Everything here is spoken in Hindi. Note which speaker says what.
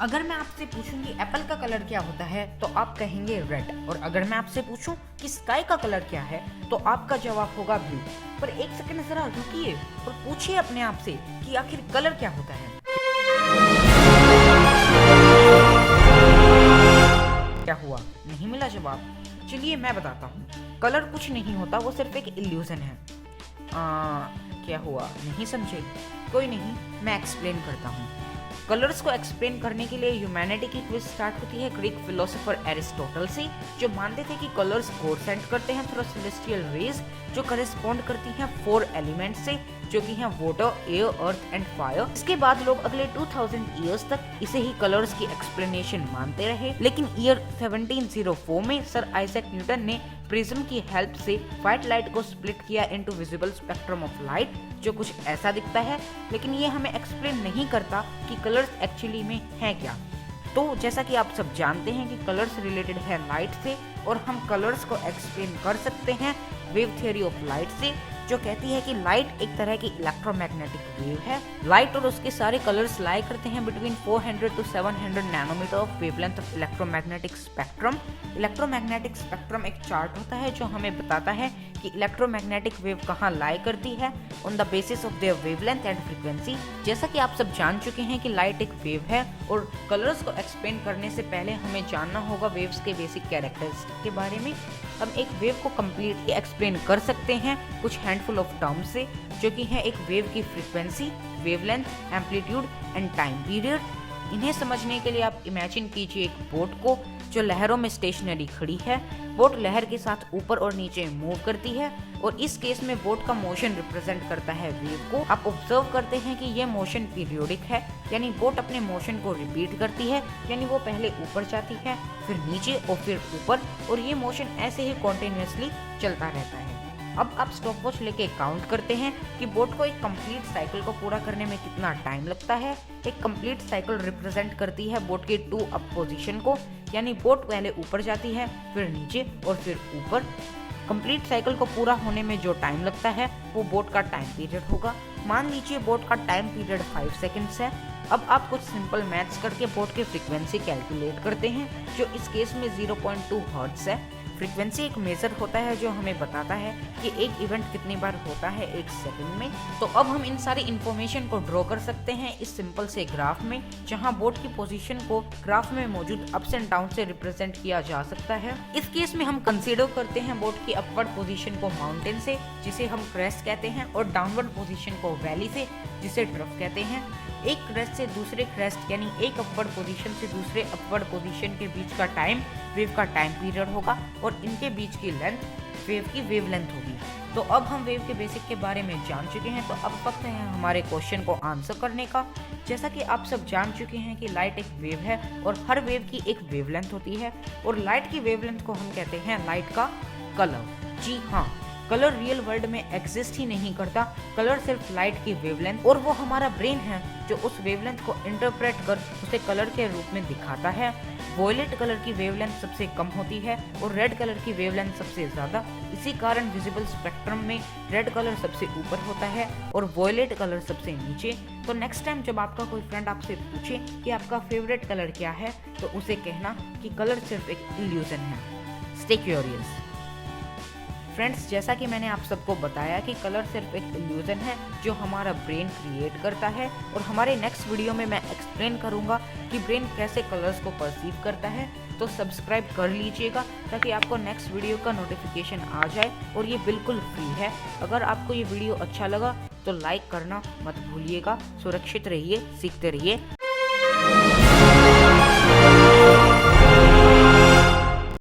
Speaker 1: अगर मैं आपसे पूछूं कि एप्पल का कलर क्या होता है तो आप कहेंगे रेड, और अगर मैं आपसे पूछूं कि स्काई का कलर क्या है तो आपका जवाब होगा ब्लू। पर एक सेकंड जरा रुकिए और पूछिए अपने आप से कि आखिर कलर क्या होता है। क्या हुआ, नहीं मिला जवाब? चलिए मैं बताता हूँ। कलर कुछ नहीं होता, वो सिर्फ एक इल्यूजन है। क्या हुआ, नहीं समझे? कोई नहीं, मैं एक्सप्लेन करता हूँ। कलर्स को एक्सप्लेन करने के लिए ह्यूमैनिटी की क्विज स्टार्ट होती है ग्रीक फिलोसोफर एरिस्टोटल से, जो मानते थे कि कलर्स कोड सेंड करते हैं थ्रू सेलेस्टियल रेज, जो करेस्पॉन्ड करती हैं 4 एलिमेंट से, जो कि हैं water, air, earth and fire. इसके बाद लोग अगले 2000 ईयर्स तक इसे ही कलर्स की एक्सप्लेनेशन मानते रहे, लेकिन ईयर 1704 में सर आइजैक न्यूटन ने प्रिज्म की हेल्प से व्हाइट लाइट को स्प्लिट किया into visible spectrum of light, जो कुछ ऐसा दिखता है, लेकिन ये हमें एक्सप्लेन नहीं करता कि कलर्स एक्चुअली में हैं क्या। तो जैसा कि आप सब जानते हैं कि कलर्स रिलेटेड है लाइट से, और हम कलर्स को एक्सप्लेन कर सकते हैं वेव थ्योरी ऑफ लाइट से, जो कहती है कि लाइट एक तरह की इलेक्ट्रोमैग्नेटिक वेव है। लाइट और उसके सारे कलर्स लाई करते हैं between 400 to 700 nanometer of wavelength of electromagnetic spectrum. Electromagnetic spectrum एक चार्ट होता है जो हमें बताता है कि इलेक्ट्रोमैग्नेटिक वेव कहाँ लाई करती है on the basis of their wavelength and frequency. जैसा कि आप सब जान चुके हैं कि लाइट एक वेव है, और कलर्स को एक्सप्लेन करने से पहले हमें जानना होगा वेव्स के बेसिक कैरेक्टरिस्टिक के बारे में। हम एक वेव को कम्प्लीटली एक्सप्लेन कर सकते हैं कुछ हैंडफुल ऑफ टर्म्स से, जो कि है एक वेव की frequency, wavelength, amplitude and time period. इन्हें समझने के लिए आप इमेजिन कीजिए एक बोट को जो लहरों में स्टेशनरी खड़ी है। बोट लहर के साथ ऊपर और नीचे मूव करती है, और इस केस में बोट का मोशन रिप्रेजेंट करता है वेव को। आप ऑब्जर्व करते हैं कि ये मोशन पीरियोडिक है, यानी बोट अपने मोशन को रिपीट करती है, यानी वो पहले ऊपर जाती है, फिर नीचे और फिर ऊपर, और ये मोशन ऐसे ही कॉन्टिन्यूसली चलता रहता है। अब आप स्टॉप वॉच लेके काउंट करते हैं कि बोट को एक कंप्लीट साइकिल को पूरा करने में कितना टाइम लगता है। एक कंप्लीट साइकिल रिप्रेजेंट करती है बोट के 2 अप पोजीशन को, यानी बोट पहले ऊपर जाती है, फिर नीचे और फिर ऊपर। कंप्लीट साइकिल को पूरा होने में जो टाइम लगता है वो बोट का टाइम पीरियड होगा। मान लीजिए बोट का टाइम पीरियड 5 सेकेंड्स है। अब आप कुछ सिंपल मैथ्स करके बोट की फ्रीक्वेंसी कैलकुलेट करते हैं, जो इस केस में 0.2 हर्ट्ज है। फ्रीक्वेंसी एक मेजर होता है जो हमें बताता है कि एक इवेंट कितनी बार होता है एक सेकंड में। तो अब हम इन सारी इंफॉर्मेशन को ड्रॉ कर सकते हैं इस सिंपल से ग्राफ में, जहां बोट की पोजीशन को ग्राफ में मौजूद अप्स एंड डाउन से रिप्रेजेंट किया जा सकता है। इस केस में हम कंसीडर करते हैं बोट की अपवर्ड पोजीशन को माउंटेन से, जिसे हम क्रेस्ट कहते हैं, और डाउनवर्ड पोजीशन को वैली से, जिसे ट्रफ कहते हैं। एक क्रेस्ट से दूसरे क्रेस्ट, यानी एक अपवर्ड पोजीशन से दूसरे अपवर्ड पोजीशन के बीच का टाइम वेव का टाइम पीरियड होगा, और इनके बीच की लेंथ वेव की वेवलेंथ होगी। तो अब हम वेव के बेसिक के बारे में जान चुके हैं, तो अब वक्त है हमारे क्वेश्चन को आंसर करने का। जैसा कि आप सब जान चुके हैं कि लाइट एक वेव है, और हर वेव की एक वेवलेंथ होती है, और लाइट की वेवलेंथ को हम कहते हैं लाइट का कलर। जी हाँ, कलर रियल वर्ल्ड में एग्जिस्ट ही नहीं करता। कलर सिर्फ लाइट की वेवलेंथ, और वो हमारा ब्रेन है जो उस वेवलेंथ को इंटरप्रेट कर उसे कलर के रूप में दिखाता है। वॉयलेट कलर की वेवलेंथ सबसे कम होती है और रेड कलर की वेवलेंथ सबसे ज्यादा। इसी कारण विजिबल स्पेक्ट्रम में रेड कलर सबसे ऊपर होता है और वॉयलेट कलर सबसे नीचे। तो नेक्स्ट टाइम जब आपका कोई फ्रेंड आपसे पूछे कि आपका फेवरेट कलर क्या है, तो उसे कहना कि कलर सिर्फ एक इल्यूजन है। Stay curious. फ्रेंड्स, जैसा कि मैंने आप सबको बताया कि कलर सिर्फ एक इल्यूजन है जो हमारा ब्रेन क्रिएट करता है, और हमारे नेक्स्ट वीडियो में मैं एक्सप्लेन करूंगा कि ब्रेन कैसे कलर्स को परसीव करता है। तो सब्सक्राइब कर लीजिएगा ताकि आपको नेक्स्ट वीडियो का नोटिफिकेशन आ जाए, और ये बिल्कुल फ्री है। अगर आपको ये वीडियो अच्छा लगा तो लाइक करना मत भूलिएगा। सुरक्षित रहिए, सीखते रहिए।